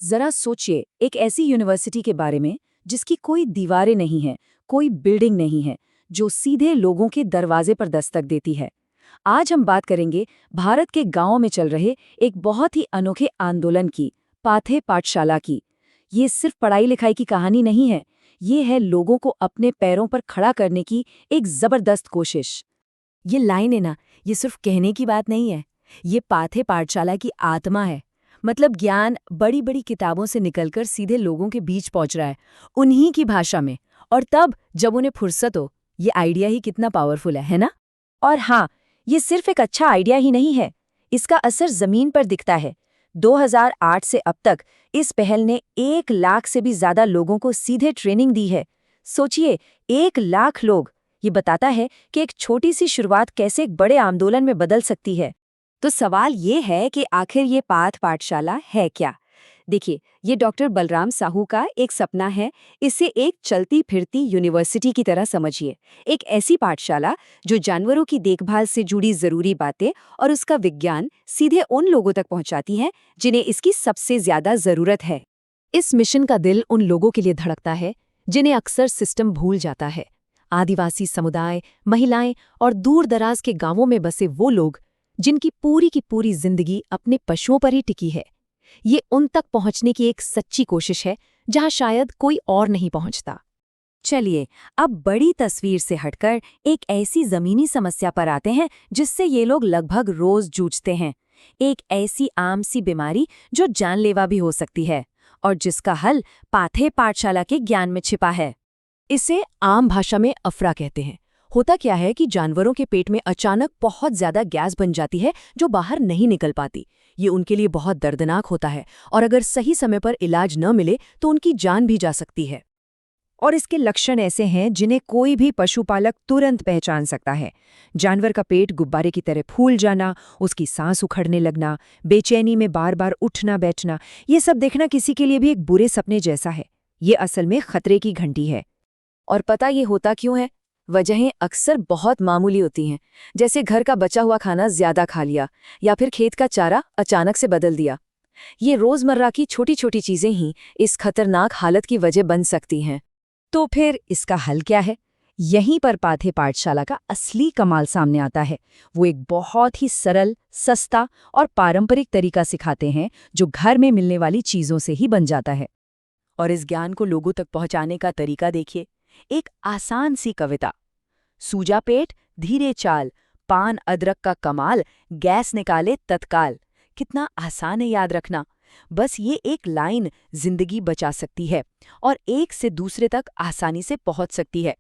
जरा सोचिए एक ऐसी यूनिवर्सिटी के बारे में जिसकी कोई दीवारें नहीं है, कोई बिल्डिंग नहीं है, जो सीधे लोगों के दरवाजे पर दस्तक देती है। आज हम बात करेंगे भारत के गांवों में चल रहे एक बहुत ही अनोखे आंदोलन की, पाथे पाठशाला की। ये सिर्फ पढ़ाई लिखाई की कहानी नहीं है, ये है लोगों को अपने पैरों पर खड़ा करने की एक जबरदस्त कोशिश। ये लाइन है ना, ये सिर्फ कहने की बात नहीं है, ये पाथे पाठशाला की आत्मा है। मतलब ज्ञान बड़ी बड़ी किताबों से निकलकर सीधे लोगों के बीच पहुंच रहा है, उन्हीं की भाषा में, और तब जब उन्हें फुर्सत हो। ये आइडिया ही कितना पावरफुल है ना? और हाँ, ये सिर्फ एक अच्छा आइडिया ही नहीं है, इसका असर जमीन पर दिखता है। 2008 से अब तक इस पहल ने 1 लाख से भी ज्यादा लोगों को सीधे ट्रेनिंग दी है। सोचिए, 1 लाख लोग। ये बताता है कि एक छोटी सी शुरुआत कैसे एक बड़े आंदोलन में बदल सकती है। तो सवाल ये है कि आखिर ये पाथ पाठशाला है क्या? देखिए, ये डॉक्टर बलराम साहू का एक सपना है। इसे एक चलती फिरती यूनिवर्सिटी की तरह समझिए। एक ऐसी पाठशाला जो जानवरों की देखभाल से जुड़ी जरूरी बातें और उसका विज्ञान सीधे उन लोगों तक पहुंचाती है जिन्हें इसकी सबसे ज्यादा जरूरत है। इस मिशन का दिल उन लोगों के लिए धड़कता है जिन्हें अक्सर सिस्टम भूल जाता है। आदिवासी समुदाय, महिलाएं और दूर दराज के गांवों में बसे वो लोग जिनकी पूरी की पूरी जिंदगी अपने पशुओं पर ही टिकी है। ये उन तक पहुंचने की एक सच्ची कोशिश है जहां शायद कोई और नहीं पहुंचता। चलिए, अब बड़ी तस्वीर से हटकर एक ऐसी जमीनी समस्या पर आते हैं जिससे ये लोग लगभग रोज जूझते हैं। एक ऐसी आम सी बीमारी जो जानलेवा भी हो सकती है और जिसका हल पाथे पाठशाला के ज्ञान में छिपा है। इसे आम भाषा में अफरा कहते हैं। होता क्या है कि जानवरों के पेट में अचानक बहुत ज्यादा गैस बन जाती है जो बाहर नहीं निकल पाती। ये उनके लिए बहुत दर्दनाक होता है और अगर सही समय पर इलाज न मिले तो उनकी जान भी जा सकती है। और इसके लक्षण ऐसे हैं जिन्हें कोई भी पशुपालक तुरंत पहचान सकता है। जानवर का पेट गुब्बारे की तरह फूल जाना, उसकी सांस उखड़ने लगना, बेचैनी में बार बार उठना बैठना, ये सब देखना किसी के लिए भी एक बुरे सपने जैसा है। ये असल में खतरे की घंटी है। और पता ये होता क्यों है? वजहें अक्सर बहुत मामूली होती हैं, जैसे घर का बचा हुआ खाना ज्यादा खा लिया या फिर खेत का चारा अचानक से बदल दिया। ये रोजमर्रा की छोटी छोटी चीजें ही इस खतरनाक हालत की वजह बन सकती हैं। तो फिर इसका हल क्या है? यहीं पर पाथे पाठशाला का असली कमाल सामने आता है। वो एक बहुत ही सरल, सस्ता और पारंपरिक तरीका सिखाते हैं जो घर में मिलने वाली चीजों से ही बन जाता है। और इस ज्ञान को लोगों तक पहुंचाने का तरीका देखिए। एक आसान सी कविता, सूजा पेट धीरे चाल, पान अदरक का कमाल, गैस निकाले तत्काल। कितना आसान है याद रखना। बस ये एक लाइन जिंदगी बचा सकती है और एक से दूसरे तक आसानी से पहुंच सकती है।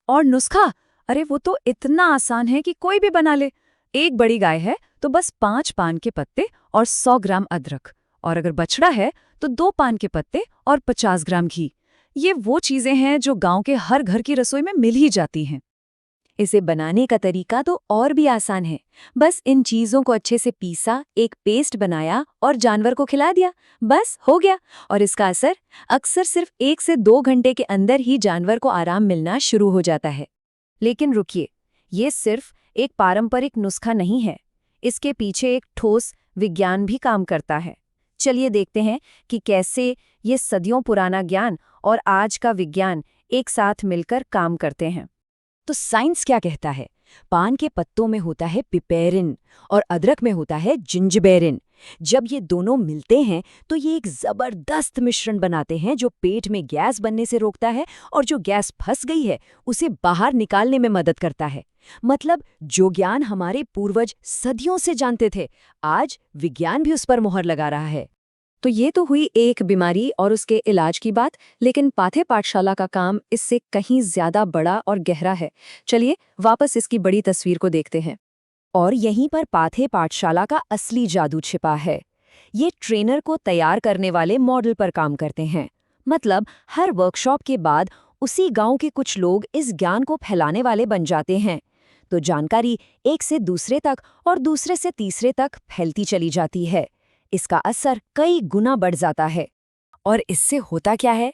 और नुस्खा, अरे वो तो इतना आसान है कि कोई भी बना ले। एक बड़ी गाय है तो बस 5 पान के पत्ते और 100 ग्राम अदरक, और अगर बछड़ा है तो 2 पान के पत्ते और 50 ग्राम घी। ये वो चीजें हैं जो गांव के हर घर की रसोई में मिल ही जाती हैं। इसे बनाने का तरीका तो और भी आसान है। बस इन चीजों को अच्छे से पीसा, एक पेस्ट बनाया और जानवर को खिला दिया, बस हो गया। और इसका असर अक्सर सिर्फ 1 से 2 घंटे के अंदर ही जानवर को आराम मिलना शुरू हो जाता है। लेकिन रुकिए, ये सिर्फ एक पारंपरिक नुस्खा नहीं है, इसके पीछे एक ठोस विज्ञान भी काम करता है। चलिए देखते हैं कि कैसे ये सदियों पुराना ज्ञान और आज का विज्ञान एक साथ मिलकर काम करते हैं। तो साइंस क्या कहता है? पान के पत्तों में होता है पिपेरिन और अदरक में होता है जिंजबेरिन। जब ये दोनों मिलते हैं तो ये एक जबरदस्त मिश्रण बनाते हैं जो पेट में गैस बनने से रोकता है और जो गैस फंस गई है उसे बाहर निकालने में मदद करता है। मतलब जो ज्ञान हमारे पूर्वज सदियों से जानते थे, आज विज्ञान भी उस पर मोहर लगा रहा है। तो ये तो हुई एक बीमारी और उसके इलाज की बात, लेकिन पाथे पाठशाला का काम इससे कहीं ज्यादा बड़ा और गहरा है। चलिए वापस इसकी बड़ी तस्वीर को देखते हैं। और यहीं पर पाथे पाठशाला का असली जादू छिपा है। ये ट्रेनर को तैयार करने वाले मॉडल पर काम करते हैं। मतलब हर वर्कशॉप के बाद उसी गांव के कुछ लोग इस ज्ञान को फैलाने वाले बन जाते हैं। तो जानकारी एक से दूसरे तक और दूसरे से तीसरे तक फैलती चली जाती है। इसका असर कई गुना बढ़ जाता है। और इससे होता क्या है?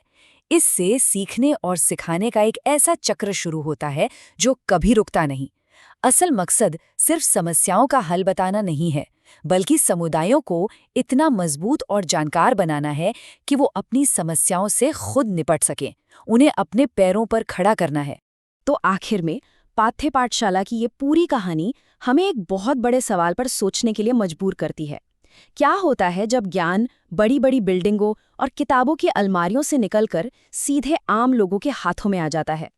इससे सीखने और सिखाने का एक ऐसा चक्र शुरू होता है जो कभी रुकता नहीं। असल मकसद सिर्फ समस्याओं का हल बताना नहीं है, बल्कि समुदायों को इतना मजबूत और जानकार बनाना है कि वो अपनी समस्याओं से खुद निपट सकें, उन्हें अपने पैरों पर खड़ा करना है। तो आखिर में पाठ्य पाठशाला की ये पूरी कहानी हमें एक बहुत बड़े सवाल पर सोचने के लिए मजबूर करती है। क्या होता है जब ज्ञान बड़ी बड़ी बिल्डिंगों और किताबों की अलमारियों से निकलकर सीधे आम लोगों के हाथों में आ जाता है?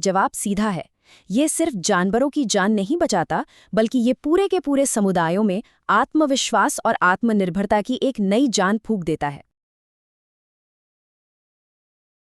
जवाब सीधा है। ये सिर्फ जानवरों की जान नहीं बचाता, बल्कि ये पूरे के पूरे समुदायों में आत्मविश्वास और आत्मनिर्भरता की एक नई जान फूंक देता है।